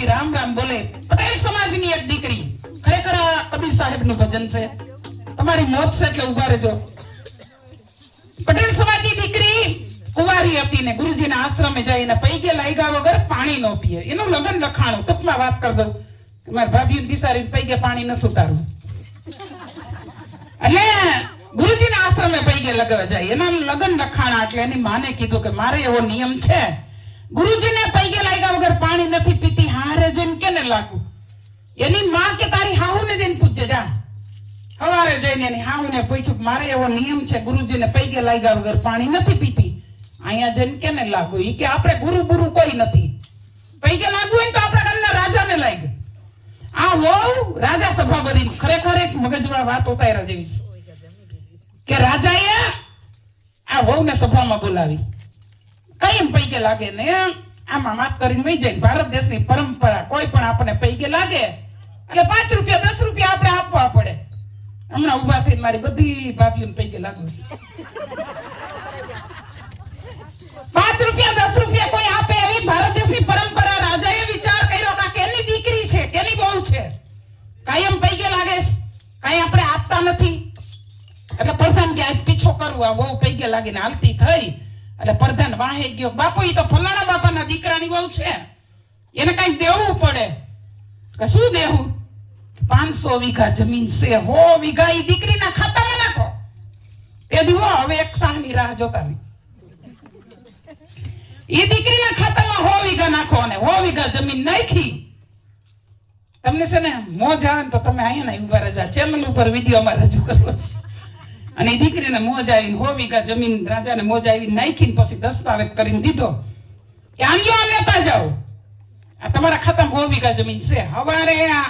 ગુરુજી રામ રામ બોલે. પટેલ સમાજની એક દીકરી, ખરેખર આ કબીર સાહેબનું ભજન છે. તમારી મોત છે એટલે ઉભા રહેજો. પટેલ સમાજની દીકરી કુંવારી હતી ને ગુરુજીના આશ્રમે જઈને પૈગે લાગ્યા વગર પાણી ન પીએ. એનું લગન લખાણું. ટૂંકમાં વાત કરી દઉં. મારા ભાભી બિસારી પૈગે પાણી ન ઉતારવું. એટલે ગુરુજીના આશ્રમે પૈગે લગાવવા જાય. એના લગન લખાણા એટલે એની માને કીધું કે મારે એવો નિયમ છે, ગુરુજીને પૈગે લાગ્યા વગર પાણી નથી પીતી. હારે જઈને કેને લાગુ? એની માં કે તારી હાહુને જઈને પૂછજે જા. સવારે જઈને એની હાહુને પૂછ્યું મારે એવો નિયમ છે, ગુરુજીને પૈગે લાગ્યા વગર પાણી નથી પીતી. અહીંયા જઈને કેને લાગુ? ઈ કે આપણે ગુરુ કોઈ નથી. પૈગે લાગુ હોય તો આપણે ગામના રાજાને લાગ્યું. આ વહુ રાજા સભા બધી ખરેખર એક મગજમાં વાત ઉતાર્યા જેવી કે રાજાએ આ વહુને સભામાં બોલાવી. કઈ એમ પૈગે લાગે ને આમાં વાત કરીને વહી જાય. ભારત દેશની પરંપરા, કોઈ પણ આપણે પૈગે લાગે એટલે 5 રૂપિયા 10 રૂપિયા આપણે આપવા પડે. હમણાં ઉભા થઈને મારી બધી ભાભીઓને પૈગે લાગુ 5 રૂપિયા 10 રૂપિયા કોઈ આપે એવી ભારત દેશની પરંપરા. રાજાએ વિચાર કર્યો કે કેની દીકરી છે, કેની બહુ છે, કાયમ પૈગે લાગે, કાઈ આપણે આપતા નથી. એટલે પ્રધાન કે પીછો કરવું, આ બહુ પૈગે લાગીને હાલતી થઈ. એટલે પ્રધાન વાહે ગયો, બાપુ ઈ તો ફલાણા બાપાના દીકરાની બહુ છે, એને કઈક દેવું પડે. કે શું દેવું? 500 વીઘા જમીન છે, 100 વીઘા ઈ દીકરીના ખાતામાં નાખો. તે દીવો હવે એક સાહની રાહ જોતા નહીં. ઈ દીકરીના ખાતામાં 100 વીઘા નાખો અને 100 વીઘા જમીન નાખી. તમને છે ને મોજ આવે ને તો તમે અહીંયા ના ઉભા રહેજો. ચેનલ ઉપર વિડીયો અમારે રજૂ કરવો છે. અને દીકરીને મોજ આવીને 100 વીઘા જમીન રાજાને મોજ આવીને નાખીને પછી દસ્તાવેજ કરીને દીધો કે આલ્યો લેતા જાઓ, આ તમારા ખાતામાં 100 વીઘા જમીન છે. હવારે આ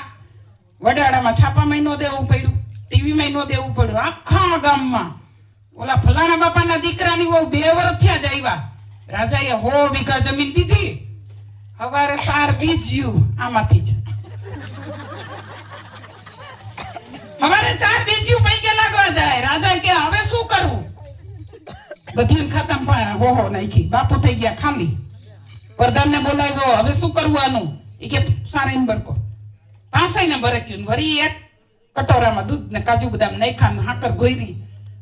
વડાડામાં છાપામાં નો દેવું પડ્યું, ટીવીમાં નો દેવું પડ્યું. આખા ગામમાં ઓલા ફલાણા બાપાના દીકરાની બહુ 2 વર્ષ થયા જ આવ્યા. રાજાએ 100 વીઘા જમીન દીધી. હવારે સાર બીજ્યું આમાંથી જ. હવારે 4 બીજ્યું પૈકે લાગવા જાય. રાજા કે હવે શું કરવું? બધી ખાતામાં હોહો નાખી. બાપુ થઈ ગયા ખાલી. પ્રધાનને બોલાવ્યો, હવે શું કરવું આનું? એ કે સારા બરકો 5 નંબરે ક્યું. વળી એક કટોરામાં દૂધ ને કાજુ બદામ નાખ્યા, હાકર ગોયરી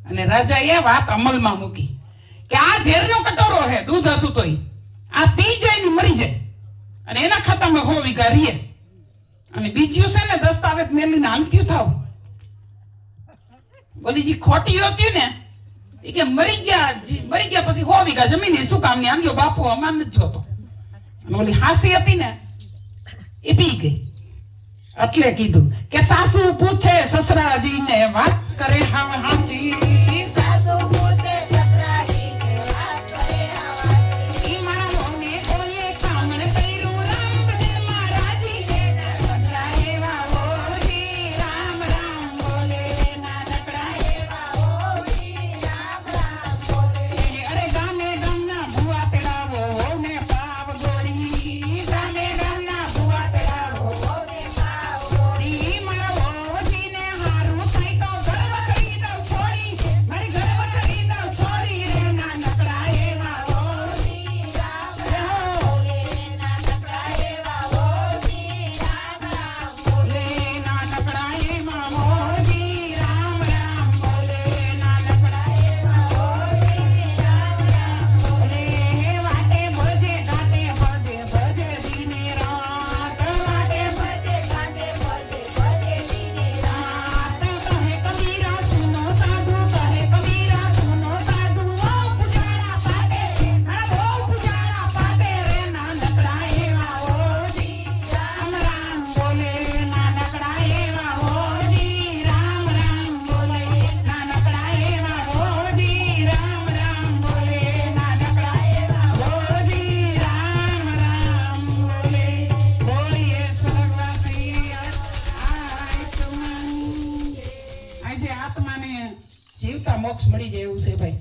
અને રાજાએ વાત અમલમાં મૂકી કે આ ઝેરનો કટોરો હે, દૂધ હતું તોય આ પી જાય ને મરી જાય અને એના ખાતામાં 100 વીઘા રીએ. અને બીજું છે ને દસ્તાવેજ મેલીને આંક્યું થાવ. બોલી જી ખોટી હતી ને એ કે મરી ગયા પછી 100 વીઘા જમીન શું કામ ની? આંગ્યો બાપુ અમાર નથી જોતો. અને ઓલી હાસી હતી ને એ પી ગઈ. એટલે કીધું કે સાસુ પૂછે સસરાજીને વાત કરે હાવ હાસી. સાસુ પૂછે સસરાજીને વાત કરે હાવ હાસી. ઈ મારોને કોઈએ કામ ન કર્યું, રામ કૃષ્ણ મહારાજી છે નકરા એવા હોજી. રામ રામ બોલે નાનકડા એવા હોજી. રામ રામ બોલે. અરે ગામે ગામના ભુવા તેડાવો હોને પાવ ગોળી. ગામે ગામના ભુવા તેડાવો હોને પાવ ગોળી. મારા હોજીને હારું થાય તો ગર્વ કરી દઉં છોડી. મારી ગર્વ કરી દઉં છોડી રે નાનકડા એવા હોજી. રામ રામ બોલે નાનકડા એવા હોજી. રામ રામ બોલે નાનકડા એવા હોજી. રામ રામ બોલે નાનકડા એવા હોજી. રામ રામ બોલે. વાટે ભજે ઘાટે ભજે ભજે દિને રાત. વાટે ભજે ઘાટે ભજે ભજે દિને રાત. કહે કબીરા સુનો સાધુ, કહે કબીરા સુનો સાધુ. ઓ પુજારા પાટે રે, ઓ પુજારા પાટે રે નાનકડા એવા હોજી. રામ રામ બોલે નાનકડા એવા હોજી. રામ રામ બોલે નાનકડા એવા હોજી. રામ રામ બોલે નાનકડા એવા હોજી. રામ રામ બોલે. બોલીએ સ્વર્ગવાસી આજે આત્માને જીવતા મોક્ષ મળી જાય એવું છે ભાઈ.